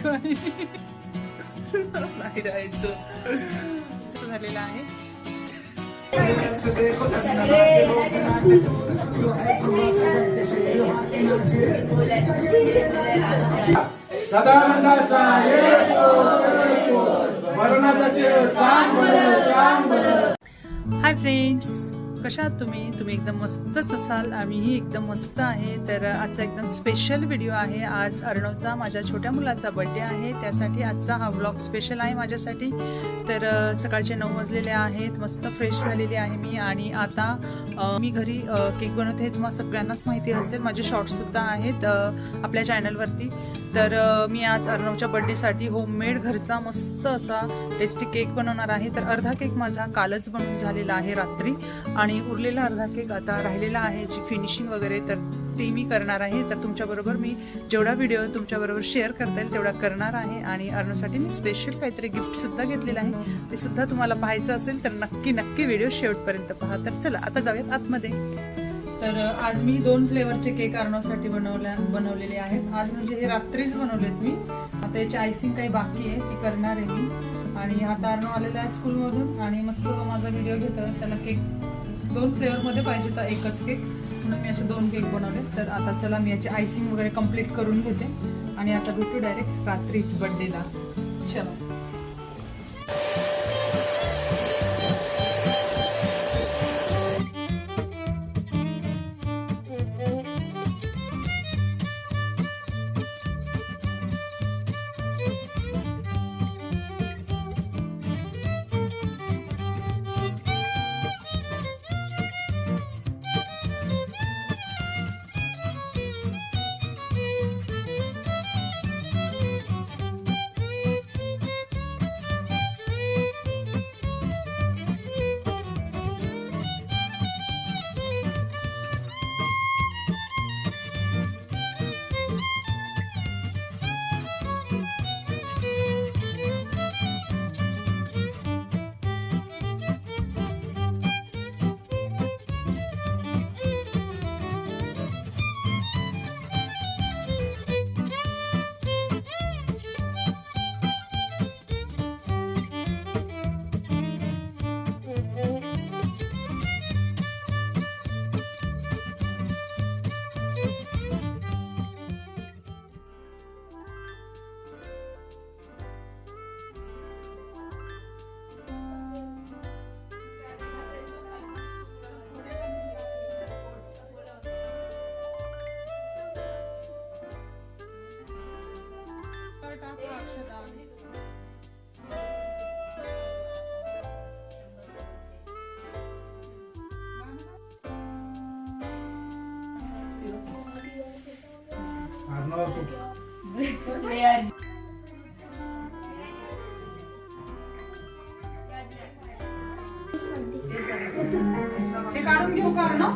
नाही जायचं झालेलं आहे. सदानंदाचा हाय फ्रेंड्स, कशा आहात तुम्ही एकदम मस्तच असाल. आम्हीही एकदम मस्त आहे. तर आजचा एकदम स्पेशल व्हिडिओ आहे. आज अर्णवचा, माझ्या छोट्या मुलाचा बर्थडे आहे. त्यासाठी आजचा हा व्लॉग स्पेशल आहे माझ्यासाठी. तर सकाळचे 9 वाजलेले आहेत. मस्त फ्रेश झालेली आहे मी. आणि आता मी घरी केक बनवते हे तुम्हाला सगळ्यांनाच माहिती असेल. माझे शॉर्ट्ससुद्धा आहेत आपल्या चॅनलवरती. तर मी आज अर्णवच्या बर्थडेसाठी होममेड घरचा मस्त असा टेस्टी केक बनवणार आहे. तर अर्धा केक माझा कालच बनवून झालेला आहे रात्री, आणि उरलेला अर्धा केक आता राहिलेला आहे. जी फिनिशिंग वगैरे तर ती मी करणार आहे. तर तुमच्याबरोबर मी जेवढा व्हिडिओ तुमच्याबरोबर शेअर करता येईल तेवढा करणार आहे. आणि अर्णवसाठी मी स्पेशल काहीतरी गिफ्टसुद्धा घेतलेलं आहे. ते सुद्धा तुम्हाला पाहायचं असेल तर नक्की व्हिडिओ शेवटपर्यंत पहा. तर चला आता जाऊयात आतमध्ये. तर आज मी 2 फ्लेवरचे केक अर्णवसाठी बनवलेले आहेत. आज म्हणजे हे रात्रीच बनवलेत मी. आता याची आयसिंग काही बाकी आहे, ती करणार आहे मी. आणि आता अर्णव आलेला आहे स्कूलमधून आणि मस्त माझा व्हिडिओ घेतो. त्याला केक 2 फ्लेवरमध्ये पाहिजे होता, एकच केक, म्हणून मी असे 2 केक बनवले. तर आता चला मी याची आयसिंग वगैरे कम्प्लीट करून घेते आणि आता भेटू डायरेक्ट रात्रीच बर्थडेला. चला. हे काढून घेऊ का ना?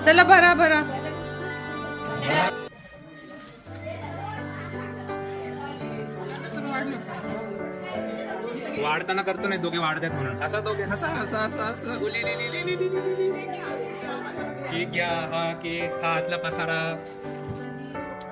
चला भरा भरा. वाढताना करतो नाही, दोघे वाढतात म्हणून. असा दोघे हसा हसा हसा हसा. केक घ्या, हा केक, हा आतला पसारा.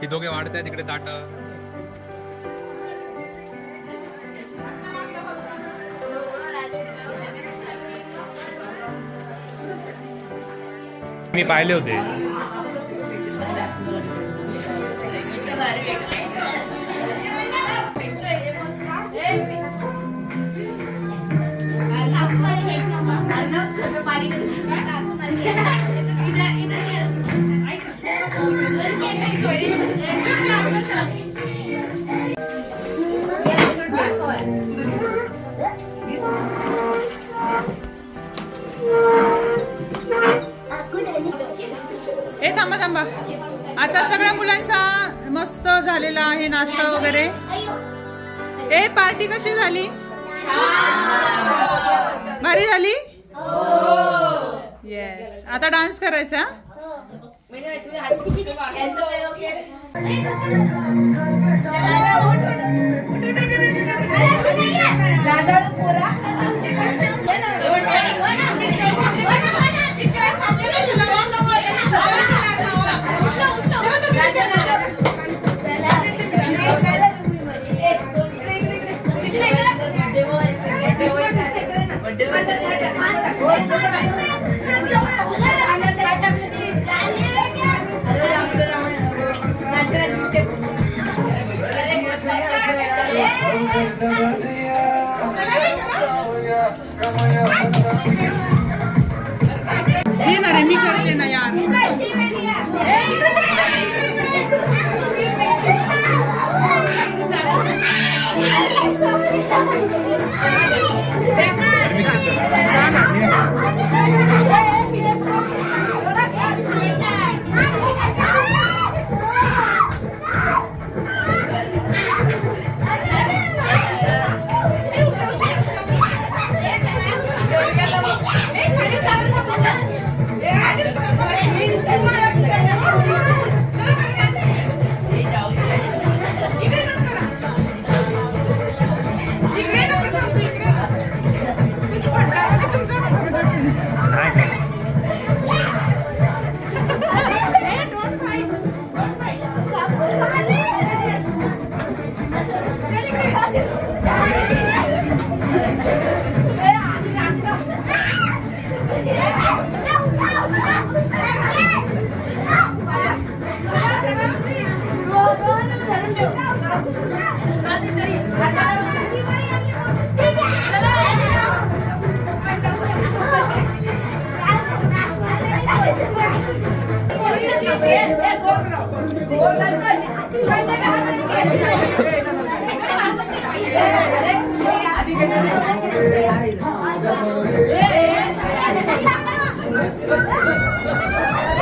ही दोघे वाढताय तिकडे ताट. मी पाहिले होते. ए थांबा थांबा. आता सगळ्या मुलांचा मस्त झालेला आहे नाश्ता वगैरे. ए पार्टी कशी झाली? भारी झाली. येस. आता डान्स करायचा. येणार आहे मी करते ना यार.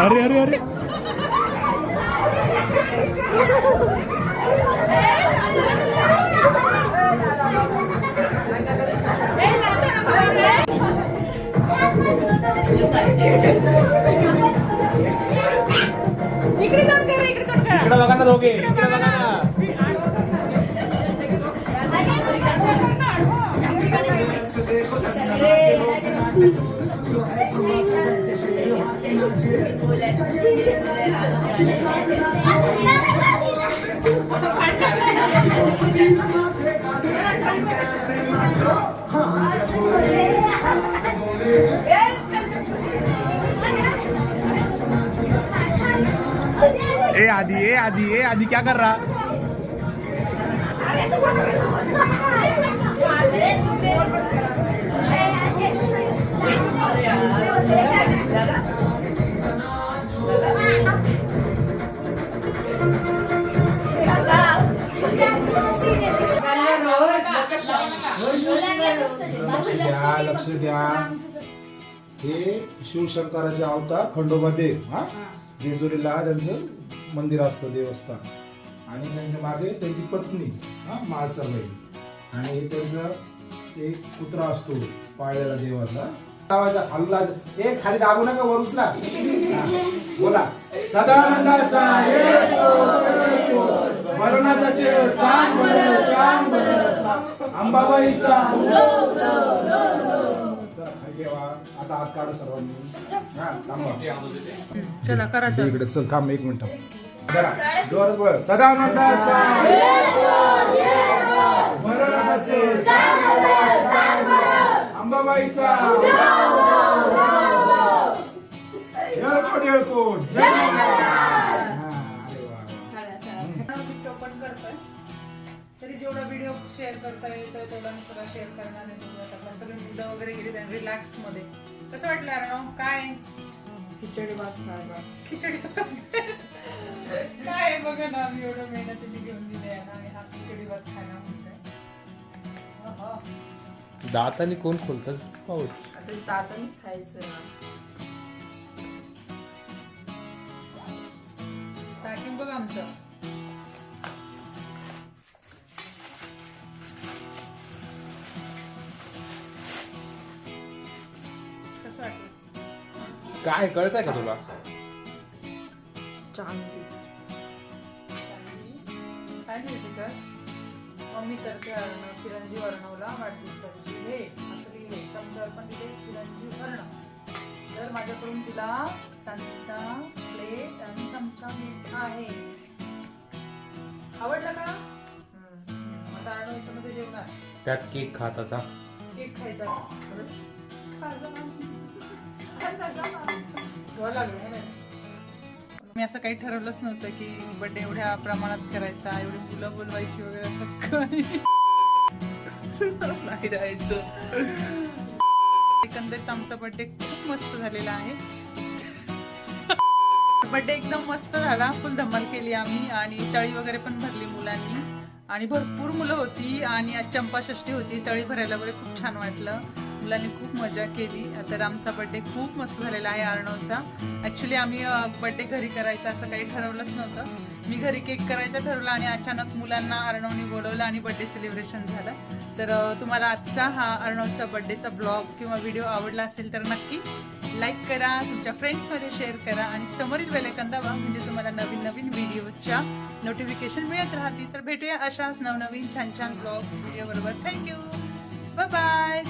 अरे अरे अरे इकडे बघा ना दोघे. इकडे बघा ना. ए आदि क्या कर रहा? लक्ष द्या. हे शिवशंकराचे अवतार खंडोबादेव. हा जेजुरीला त्यांचं मंदिर असतं, देवस्थान. आणि त्यांच्या मागे त्यांची पत्नी महासरबाई. आणि त्यांचं एक कुत्रा असतो पाळलेला देवाचा. हल्ला एक खाली दाबू नका, वर उचला. बोला. सदानंदाचा भरनाथाचे अंबाबाईचा. आता हात काढ सर्वांनी. चला करा. इकडे चल, थांब एक मिनिट. जरा जोरात बोल. सदानंदाचा भैरवनाथाचे अंबाबाईचा येळकोट जय मंगळ. व्हिडिओ पण करतोय तरी जेवढा व्हिडिओ शेअर करता येतो तेवढा सगळा शेअर करणार आहे. सगळे मुद्दा वगैरे गेले रिलॅक्स मध्ये. कसं वाटलं अर्णव? काय खिचडी भात खायला. खिचडी काय बघा ना आम्ही एवढं मेहनतीने घेऊन दिले आहे आणि हा खिचडी भात खायला म्हणतोय. दाताने कोण खोलतच पाऊस. आता ताटानेच खायचं ना. पॅकिंग बघ आमचं. कसं वाटलं? काय कळतंय का तुला? चांगली. काय दिली तिथं? मम्मी करते अर्णव चिरंजीव अर्णवला वाढदिवसाची हे असं लिहिले. चमच्यावर पण दिले चिरंजीव अर्णव. तर माझ्याकडून तुला चांदीचा प्लेट आणि चमचा मिळत आहे. आवडलं का? आता अर्णव याच्यामध्ये जेवणार. त्यात केक खात आता. केक खायचा. मी असं काही ठरवलंच नव्हतं की बर्थडे एवढ्या प्रमाणात करायचा, एवढी मुलं बोलवायची वगैरे असं काही नाही जायचं. एकंदरीत आमचा बर्थडे खूप मस्त झालेला आहे. बर्थडे एकदम मस्त झाला. फुल धमाल केली आम्ही आणि तळी वगैरे पण भरली मुलांनी आणि भरपूर मुलं होती आणि आज चंपाषष्ठी होती. तळी भरायला वगैरे खूप छान वाटलं. मुलांनी खूप मजा केली. तर आमचा बर्थडे खूप मस्त झालेला आहे अर्णवचा. ॲक्च्युली आम्ही बर्थडे घरी करायचा असं काही ठरवलंच नव्हतं. मी घरी केक करायचं ठरवलं आणि अचानक मुलांना अर्णवने बोलवलं आणि बर्थडे सेलिब्रेशन झालं. तर तुम्हाला आजचा हा अर्णवचा बर्थडेचा ब्लॉग किंवा व्हिडिओ आवडला असेल तर नक्की लाईक करा, तुमच्या फ्रेंड्समध्ये शेअर करा आणि समोरील बेल आयकॉन दाबा म्हणजे तुम्हाला नवीन नवीन व्हिडिओच्या नोटिफिकेशन मिळत राहतील. तर भेटूया अशाच नवनवीन छान छान ब्लॉग्स व्हिडिओ बरोबर. थँक्यू. Bye bye.